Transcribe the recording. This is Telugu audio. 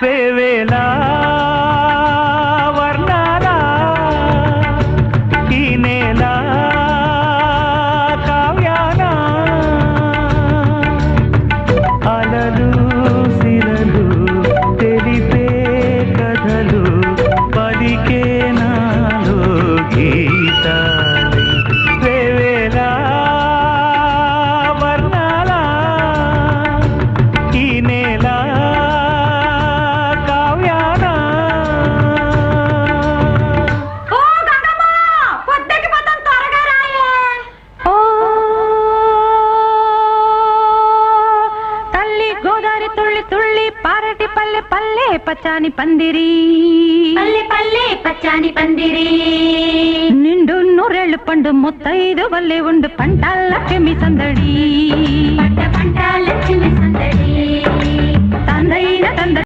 వేవేలా వర్ణాల ఈ నేల కావ్యాన అలలు సిరలు తెలిపే కథలు పలికే నాలో గీతాలు వేవేలా వర్ణాల ఈ నేల కావ్యాన ఓ గంగమ్మ పొద్దెక్కిపోతాం త్వరగా రాయే ఓ తల్లి గోదారి తుళ్ళి తుళ్ళి పారటి పల్లె పల్లె పచ్చాని పందిరి పల్లె పల్లె పచ్చాని పందిరి నిండు నూరేళ్ళు పండు ముత్తైదు వల్లే ఉండు పంటల చెమి సందడి పంట పంట లక్ష్మి సందడి తందైన తంద